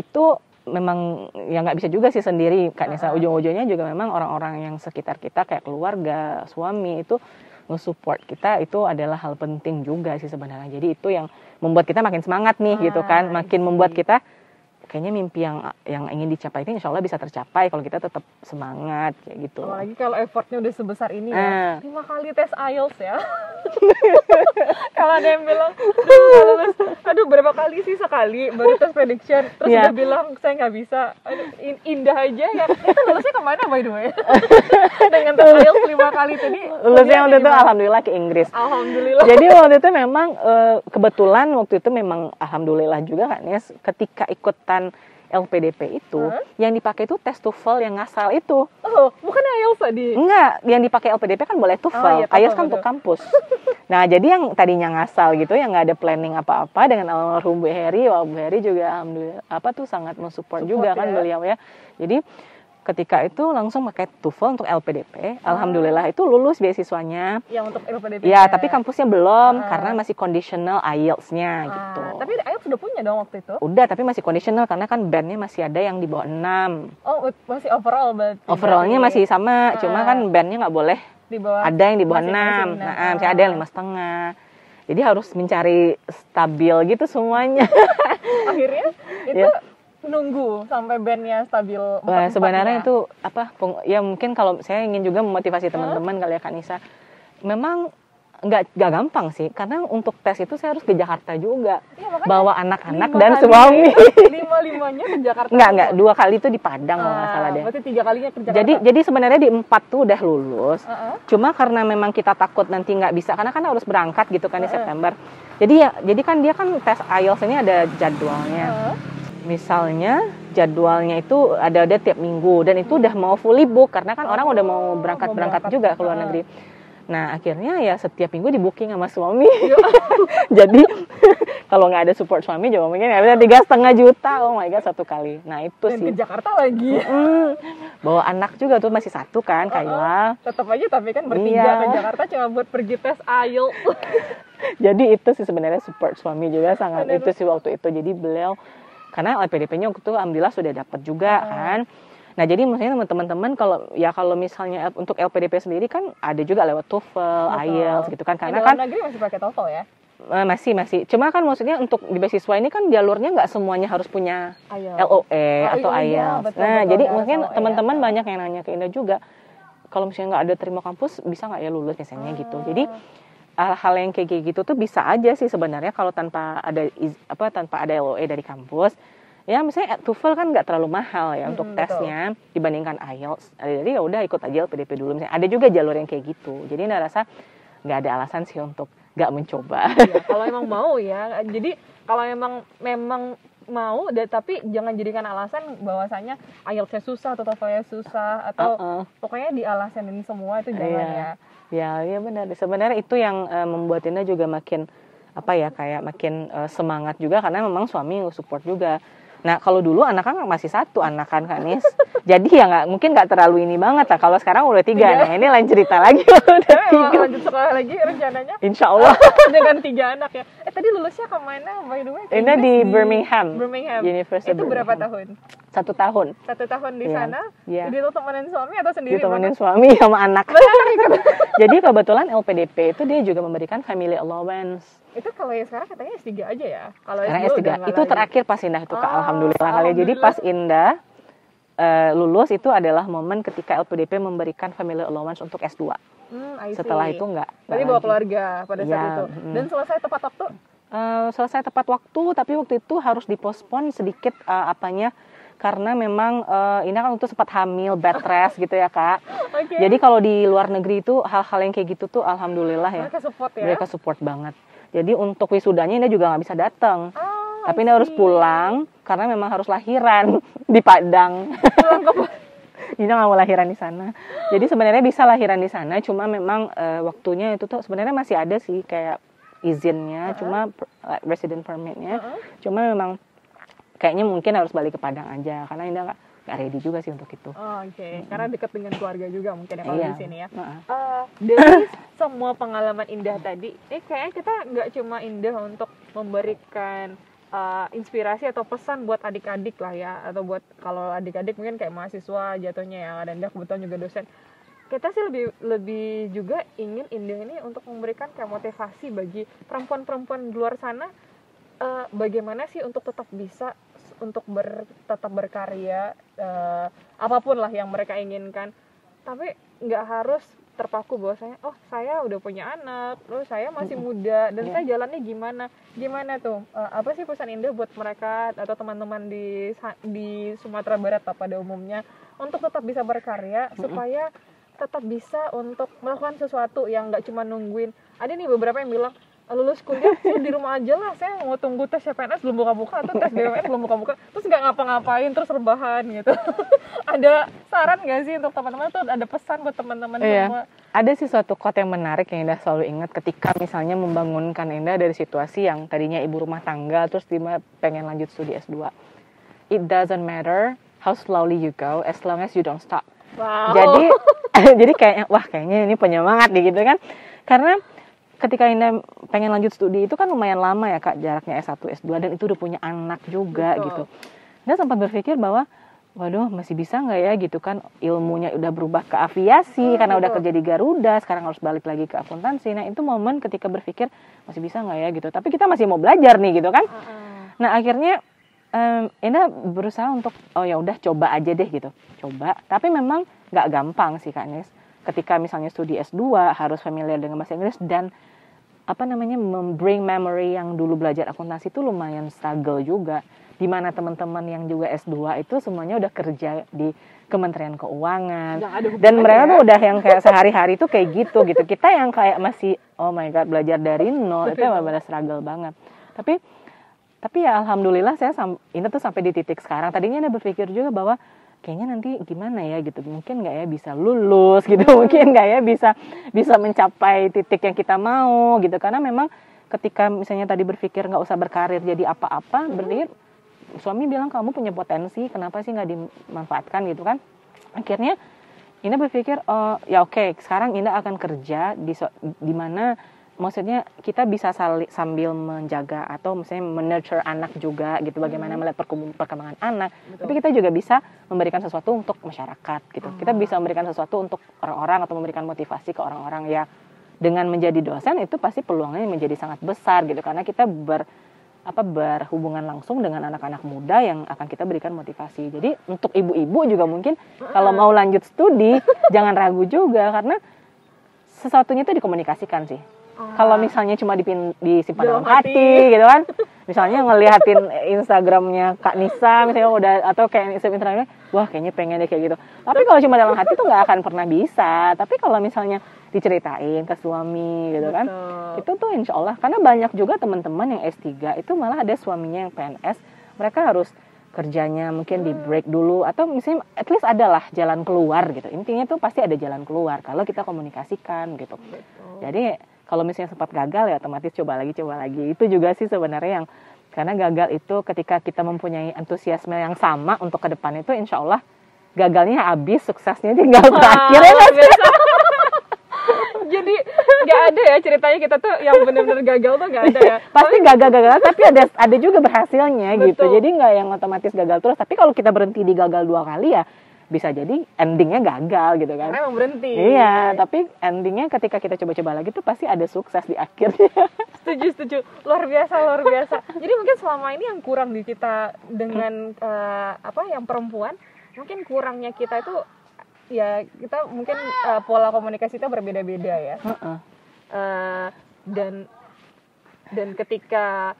itu memang ya nggak bisa juga sih sendiri Kak Nisa. Ujung-ujungnya juga memang orang-orang yang sekitar kita kayak keluarga, suami itu nge-support kita, itu adalah hal penting juga sih sebenarnya. Jadi itu yang membuat kita makin semangat nih gitu kan, makin membuat kita kayaknya mimpi yang ingin dicapai ini insya Allah bisa tercapai kalau kita tetap semangat kayak gitu. Apalagi kalau effortnya udah sebesar ini ya. 5 kali tes IELTS ya. Kalau ada yang bilang, aduh berapa kali sih sekali baru tes prediction, terus udah bilang saya nggak bisa. Indah aja ya. Itu lulusnya kemana by the way? Dengan tes IELTS 5 kali tadi. Lulusnya waktu itu alhamdulillah ke Inggris. Alhamdulillah. Jadi waktu itu memang kebetulan waktu itu memang alhamdulillah juga kan ya, ketika ikutan LPDP itu yang dipakai itu tes TOEFL yang ngasal itu. Oh, bukan IELTS tadi? Enggak, yang dipakai LPDP kan boleh TOEFL. IELTS kan untuk kampus. Nah, jadi yang tadinya ngasal gitu, yang nggak ada planning apa-apa dengan almarhum Bu Heri, Bu Heri juga alhamdulillah sangat mensupport juga kan beliau ya. Jadi ketika itu langsung pakai TOEFL untuk LPDP. Alhamdulillah itu lulus beasiswanya. Yang untuk LPDP. Ya, tapi kampusnya belum karena masih conditional IELTS-nya gitu. Tapi IELTS sudah punya dong waktu itu? Udah, tapi masih conditional karena kan bandnya masih ada yang di bawah 6. Oh, masih overall berarti. Overallnya masih sama, cuma kan bandnya nggak boleh di bawah, ada yang di bawah 6. Nah, misalnya ada yang 5,5. Jadi harus mencari stabil gitu semuanya. Akhirnya itu nunggu sampai bandnya stabil. Wah, sebenarnya itu ya mungkin kalau saya ingin juga memotivasi teman-teman kali ya Kak Nisa. Memang nggak gampang sih, karena untuk tes itu saya harus ke Jakarta juga, bawa anak-anak dan suami. 5-5-nya ke Jakarta. Enggak, 2 kali itu di Padang kalau nggak salah deh. Berarti 3 kalinya ke Jakarta. Jadi sebenarnya di 4 tuh udah lulus. Cuma karena memang kita takut nanti nggak bisa, karena kan harus berangkat gitu kan di September. Jadi kan dia kan tes IELTS ini ada jadwalnya. Misalnya jadwalnya itu ada tiap minggu dan itu udah mau fully book karena kan orang udah mau berangkat juga ke luar negeri. Nah akhirnya ya setiap minggu di booking sama suami. Jadi kalau nggak ada support suami juga mungkin ya bisa 3,5 juta. Oh my god, 1 kali. Nah itu dan sih. Ke Jakarta lagi. Bawa anak juga tuh masih 1 kan, Kayla. Tetap aja tapi kan bertiga ke Jakarta cuma buat pergi tes IELTS. Jadi itu sih sebenarnya support suami juga sangat itu sih waktu itu. Jadi beliau karena LPDP-nya waktu itu alhamdulillah sudah dapat juga kan. Nah jadi maksudnya teman-teman kalau misalnya untuk LPDP sendiri kan ada juga lewat TOEFL, IELTS gitu kan. Karena kan negeri masih pakai TOEFL ya? Masih. Cuma kan maksudnya untuk di beasiswa ini kan jalurnya nggak semuanya harus punya LOE atau IELTS. Betul, jadi mungkin teman-teman banyak yang nanya ke Indah juga, kalau misalnya nggak ada terima kampus bisa nggak ya lulus misalnya gitu. Jadi hal yang kayak gitu tuh bisa aja sih sebenarnya kalau tanpa ada LOE dari kampus. Ya misalnya TOEFL kan nggak terlalu mahal ya untuk tesnya dibandingkan IELTS. Jadi ya udah ikut aja LPDP dulu. Misalnya ada juga jalur yang kayak gitu. Jadi Nda rasa nggak ada alasan sih untuk nggak mencoba. Ya, kalau emang mau ya. Jadi kalau memang mau, tapi jangan jadikan alasan bahwasanya IELTS-nya susah atau TOEFL-nya susah atau pokoknya dialasanin semua itu jangan ya. Ya benar. Sebenarnya itu yang membuat Indah juga makin makin semangat juga karena memang suami support juga. Nah kalau dulu anak kan masih 1 anak kan Nis, jadi ya mungkin nggak terlalu ini banget lah. Kalau sekarang udah 3, nah ini lain cerita lagi udah 3. Lanjut sekolah lagi rencananya? Insya Allah. Dengan 3 anak ya. Tadi lulusnya kemana by the way? Ini di Birmingham University. Itu berapa tahun? 1 tahun. 1 tahun di sana? Itu temenin suami atau sendiri? Ditemenin suami sama anak. Jadi kebetulan LPDP itu dia juga memberikan family allowance. Itu kalau yang sekarang katanya S3 aja ya? Kalau S3 itu terakhir pas Indah itu Kak, alhamdulillah kali. Jadi pas Indah lulus itu adalah momen ketika LPDP memberikan family allowance untuk S2. Setelah itu enggak. Jadi bawa keluarga pada saat itu. Dan selesai tepat waktu? Selesai tepat waktu, tapi waktu itu harus dipospon sedikit karena memang Indah kan untuk sempat hamil, bed rest gitu ya Kak. Jadi kalau di luar negeri itu hal-hal yang kayak gitu tuh alhamdulillah ya. Mereka support ya? Mereka support banget. Jadi untuk wisudanya Indah juga nggak bisa datang. Tapi Indah harus pulang karena memang harus lahiran di Padang. Indah nggak mau lahiran di sana. Jadi sebenarnya bisa lahiran di sana, cuma memang waktunya itu tuh sebenarnya masih ada sih kayak izinnya, cuma resident permitnya. Cuma memang kayaknya mungkin harus balik ke Padang aja karena Indah nggak ready juga sih untuk itu. Karena dekat dengan keluarga juga mungkin ya kalau di sini ya. Dari semua pengalaman Indah tadi, kayaknya kita nggak cuma Indah untuk memberikan inspirasi atau pesan buat adik-adik lah ya, atau buat kalau adik-adik mungkin kayak mahasiswa jatuhnya ya, dan Indah kebetulan juga dosen. Kita sih lebih juga ingin Indah ini untuk memberikan kayak motivasi bagi perempuan-perempuan di luar sana, bagaimana sih untuk tetap bisa untuk tetap berkarya, apapun lah yang mereka inginkan, tapi nggak harus terpaku bahwasanya saya udah punya anak, saya masih muda dan saya jalannya gimana tuh, apa sih pesan Indah buat mereka atau teman-teman di Sumatera Barat pada umumnya untuk tetap bisa berkarya supaya tetap bisa untuk melakukan sesuatu yang nggak cuma nungguin. Ada nih beberapa yang bilang lulus kuliah di rumah aja lah, saya mau tunggu tes CPNS belum buka-buka atau tes BPNS belum buka-buka, terus nggak ngapa-ngapain, terus rebahan gitu. Ada saran nggak sih untuk teman-teman tuh, ada pesan buat teman-teman semua? Ada sih suatu quote yang menarik yang Indah selalu ingat ketika misalnya membangunkan Indah dari situasi yang tadinya ibu rumah tangga terus dia pengen lanjut studi S2. It doesn't matter how slowly you go as long as you don't stop. Wow. Jadi kayaknya ini penyemangat nih gitu kan. Karena ketika Indah pengen lanjut studi itu kan lumayan lama ya Kak, jaraknya S1, S2 dan itu udah punya anak juga. Betul. Gitu. Indah sempat berpikir bahwa waduh masih bisa nggak ya gitu kan, ilmunya udah berubah ke aviasi karena udah kerja di Garuda, sekarang harus balik lagi ke akuntansi. Nah itu momen ketika berpikir masih bisa nggak ya gitu, tapi kita masih mau belajar nih gitu kan. Nah akhirnya Indah berusaha untuk ya udah coba aja deh gitu, coba. Tapi memang nggak gampang sih Kak Nes. Ketika misalnya studi S2 harus familiar dengan bahasa Inggris dan bring memory yang dulu belajar akuntansi itu lumayan struggle juga. Di mana teman-teman yang juga S2 itu semuanya udah kerja di Kementerian Keuangan. Dan mereka tuh udah yang kayak sehari-hari tuh kayak gitu. Kita yang kayak masih oh my god belajar dari nol itu benar-benar struggle banget. Tapi ya alhamdulillah ini tuh sampai di titik sekarang. Tadinya Anda berpikir juga bahwa kayaknya nanti gimana ya gitu, mungkin nggak ya bisa lulus gitu, mungkin nggak ya bisa mencapai titik yang kita mau gitu. Karena memang ketika misalnya tadi berpikir nggak usah berkarir jadi apa-apa, berpikir suami bilang kamu punya potensi, kenapa sih nggak dimanfaatkan gitu kan. Akhirnya Indah berpikir ya oke, sekarang Indah akan kerja di mana maksudnya kita bisa sambil menjaga atau misalnya menurture anak juga gitu, bagaimana melihat perkembangan anak. Betul. Tapi kita juga bisa memberikan sesuatu untuk masyarakat gitu. Kita bisa memberikan sesuatu untuk orang-orang atau memberikan motivasi ke orang-orang ya. Dengan menjadi dosen itu pasti peluangnya menjadi sangat besar gitu, karena kita berhubungan langsung dengan anak-anak muda yang akan kita berikan motivasi. Jadi untuk ibu-ibu juga mungkin kalau mau lanjut studi jangan ragu juga, karena sesuatunya itu dikomunikasikan sih. Kalau misalnya cuma disimpan dalam hati gitu kan, misalnya ngeliatin Instagramnya Kak Nisa misalnya udah, atau kayak Instagramnya wah kayaknya pengen deh kayak gitu. Tapi kalau cuma dalam hati tuh nggak akan pernah bisa. Tapi kalau misalnya diceritain ke suami gitu kan, itu tuh insya Allah, karena banyak juga teman-teman yang S3 itu malah ada suaminya yang PNS, mereka harus kerjanya mungkin di break dulu atau misalnya at least adalah jalan keluar gitu. Intinya tuh pasti ada jalan keluar kalau kita komunikasikan gitu. Jadi kalau misalnya sempat gagal ya otomatis coba lagi. Itu juga sih sebenarnya yang, karena gagal itu ketika kita mempunyai antusiasme yang sama untuk ke depan itu insya Allah gagalnya habis, suksesnya tinggal berakhir ya mas. Jadi nggak ada ya ceritanya kita tuh yang benar-benar gagal tuh nggak ada ya. Pasti gagal tapi ada juga berhasilnya. Betul. Gitu. Jadi nggak yang otomatis gagal terus. Tapi kalau kita berhenti di gagal 2 kali ya bisa jadi endingnya gagal gitu kan. Karena emang berhenti. Iya, tapi endingnya ketika kita coba-coba lagi tuh pasti ada sukses di akhirnya. Setuju. Luar biasa. Jadi mungkin selama ini yang kurang di kita dengan yang perempuan, mungkin kurangnya kita itu ya kita mungkin pola komunikasi kita berbeda-beda ya. Dan ketika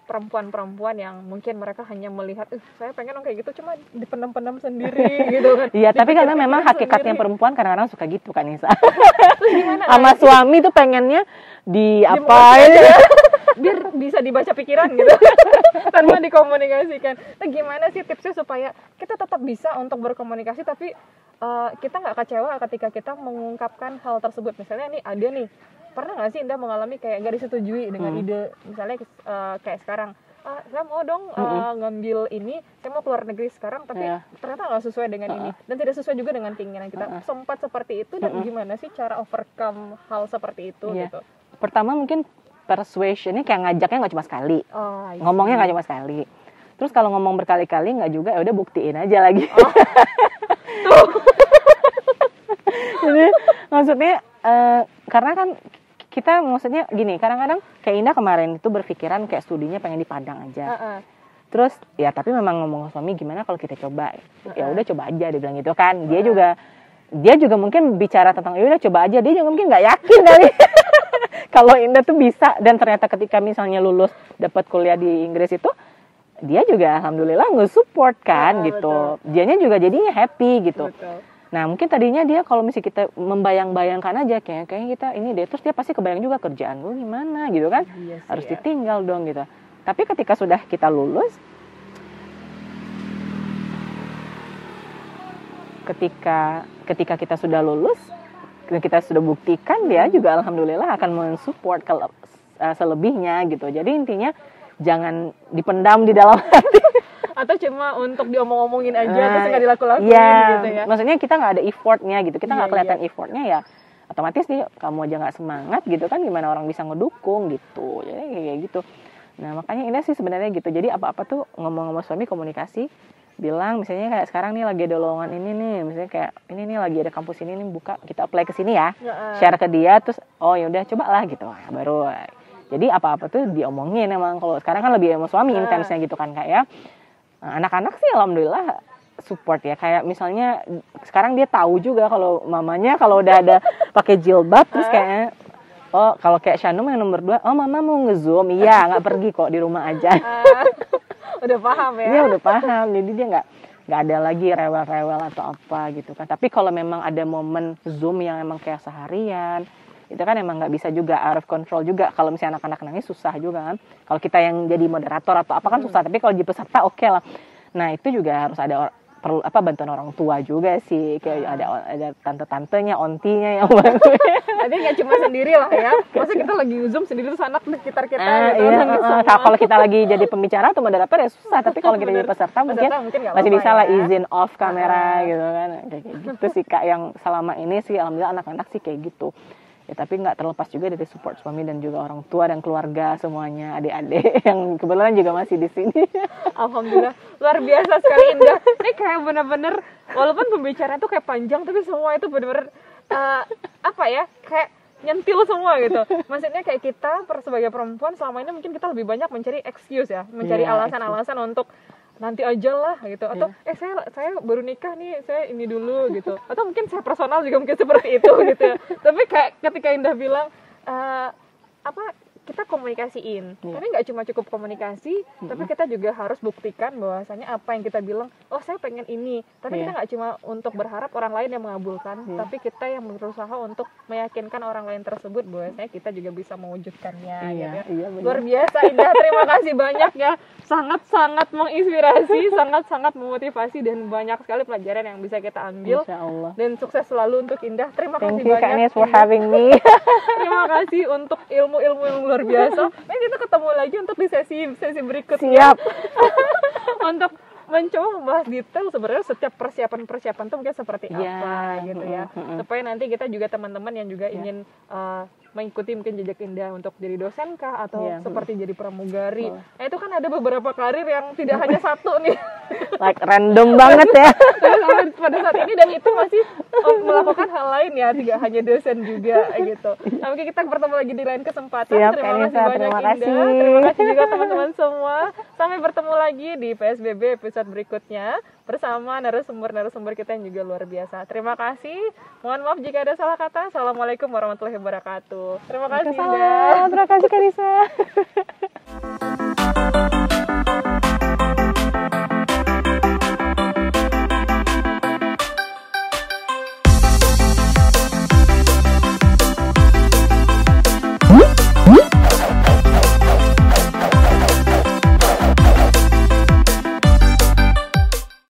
perempuan-perempuan yang mungkin mereka hanya melihat saya pengen kayak gitu cuma dipendam-pendam sendiri gitu kan. Iya, tapi karena memang hakikatnya perempuan kadang-kadang suka gitu kan Nisa. Sama suami tuh pengennya diapain biar bisa dibaca pikiran gitu tanpa dikomunikasikan. Nah, gimana sih tipsnya supaya kita tetap bisa untuk berkomunikasi tapi kita nggak kecewa ketika kita mengungkapkan hal tersebut. Misalnya nih ada nih, pernah nggak sih Indah mengalami kayak nggak disetujui dengan ide, misalnya kayak sekarang saya mau dong ngambil ini, saya mau keluar negeri sekarang tapi ternyata nggak sesuai dengan ini dan tidak sesuai juga dengan keinginan kita. Sempat seperti itu dan gimana sih cara overcome hal seperti itu gitu? Pertama mungkin persuasionnya kayak ngajaknya nggak cuma sekali, ngomongnya nggak cuma sekali. Terus kalau ngomong berkali-kali nggak juga, ya udah buktiin aja lagi. Jadi maksudnya karena kan kita maksudnya gini, kadang-kadang kayak Indah kemarin itu berpikiran kayak studinya pengen di Padang aja. Terus ya tapi memang ngomong sama suami gimana kalau kita coba, ya udah coba aja, dia bilang gitu kan. Dia juga mungkin bicara tentang ya udah coba aja, dia juga mungkin nggak yakin kali. Kalau Indah tuh bisa, dan ternyata ketika misalnya lulus dapat kuliah di Inggris itu dia juga alhamdulillah nge-support kan gitu. Dianya juga jadinya happy gitu. Betul. Nah mungkin tadinya dia kalau misalnya kita membayang-bayangkan aja kayaknya kita ini deh, terus dia pasti kebayang juga kerjaan gue gimana gitu kan, harus ditinggal dong gitu. Tapi ketika sudah kita lulus, ketika kita sudah lulus, kita sudah buktikan, dia juga alhamdulillah akan mensupport selebihnya gitu. Jadi intinya jangan dipendam di dalam hati. Atau cuma untuk diomong-omongin aja terus nggak dilakuin gitu ya? Maksudnya kita nggak ada effortnya gitu, kita nggak kelihatan Iya. effortnya ya, otomatis nih kamu aja nggak semangat gitu kan, gimana orang bisa ngedukung gitu, jadi kayak gitu. Nah makanya ini sih sebenarnya gitu, jadi apa-apa tuh ngomong-ngomong suami komunikasi, bilang misalnya kayak sekarang nih lagi ada lowongan ini nih, misalnya kayak ini nih lagi ada kampus ini nih buka, kita apply ke sini ya, share ke dia, terus oh ya udah cobalah gitu, nah, baru. Jadi apa-apa tuh diomongin emang. Kalau sekarang kan lebih sama suami intensnya gitu kan Kak ya. Nah, anak-anak sih alhamdulillah support ya. Kayak misalnya sekarang dia tahu juga kalau mamanya kalau udah ada pakai jilbab terus kayak oh kalau kayak Shanum yang nomor 2, oh mama mau nge-zoom, iya nggak pergi kok di rumah aja. Udah paham ya? Dia udah paham, jadi dia nggak ada lagi rewel-rewel atau apa gitu kan. Tapi kalau memang ada momen Zoom yang emang kayak seharian, itu kan emang nggak bisa juga, out of control juga. Kalau misalnya anak-anak nangis susah juga kan. Kalau kita yang jadi moderator atau apa kan susah, tapi kalau jadi peserta oke lah. Nah itu juga harus ada perlu bantuan orang tua juga sih, kayak ada tante-tantenya, ontinya yang bantu. Jadi nggak cuma sendiri lah ya. Maksudnya kita lagi Zoom sendiri terus anak di sekitar kita gitu. Iya, kalau kita lagi jadi pembicara atau moderator ya susah, tapi kalau kita jadi peserta mungkin masih bisa lah izin off kamera gitu kan. Kayak gitu sih Kak, yang selama ini sih alhamdulillah anak-anak sih kayak gitu. Ya, tapi nggak terlepas juga dari support suami dan juga orang tua dan keluarga semuanya, adik-adik yang kebetulan juga masih di sini. Alhamdulillah, luar biasa sekali Indah. Ini kayak bener-bener, walaupun pembicaraan tuh kayak panjang, tapi semua itu bener-bener apa ya, kayak nyentil semua gitu. Maksudnya kayak kita sebagai perempuan selama ini mungkin kita lebih banyak mencari excuse ya, mencari alasan-alasan untuk nanti aja lah gitu, atau saya baru nikah nih, saya ini dulu gitu, atau mungkin saya personal juga mungkin seperti itu gitu ya. Tapi kayak ketika Indah bilang kita komunikasiin, tapi nggak cuma cukup komunikasi, tapi kita juga harus buktikan bahwasanya apa yang kita bilang, oh saya pengen ini, tapi kita nggak cuma untuk berharap orang lain yang mengabulkan, tapi kita yang berusaha untuk meyakinkan orang lain tersebut bahwasanya kita juga bisa mewujudkannya gitu ya. Luar biasa Indah, terima kasih banyak ya, sangat-sangat menginspirasi, sangat-sangat memotivasi, dan banyak sekali pelajaran yang bisa kita ambil. Dan sukses selalu untuk Indah. Terima kasih banyak Kak Nis for having me. Terima kasih untuk ilmu-ilmu yang luar biasa. Nah, kita ketemu lagi untuk di sesi berikutnya. Siap. Untuk mencoba membahas detail sebenarnya setiap persiapan tuh mungkin seperti apa gitu ya. Supaya nanti kita juga teman-teman yang juga ingin mengikuti mungkin jejak Indah untuk jadi dosen kah atau seperti jadi pramugari. Nah, itu kan ada beberapa karir yang tidak hanya satu nih. Like random banget ya. Pada saat ini, dan itu masih melakukan hal lain ya, tidak hanya dosen juga gitu. Nah, mungkin kita bertemu lagi di lain kesempatan. Siap, terima kasih banyak terima Indah. kasih. Terima kasih juga teman-teman semua. Sampai bertemu lagi di PSBB episode berikutnya bersama narasumber-narasumber kita yang juga luar biasa. Terima kasih. Mohon maaf jika ada salah kata. Assalamualaikum warahmatullahi wabarakatuh. Terima kasih Indah. Terima kasih Kak Nisa.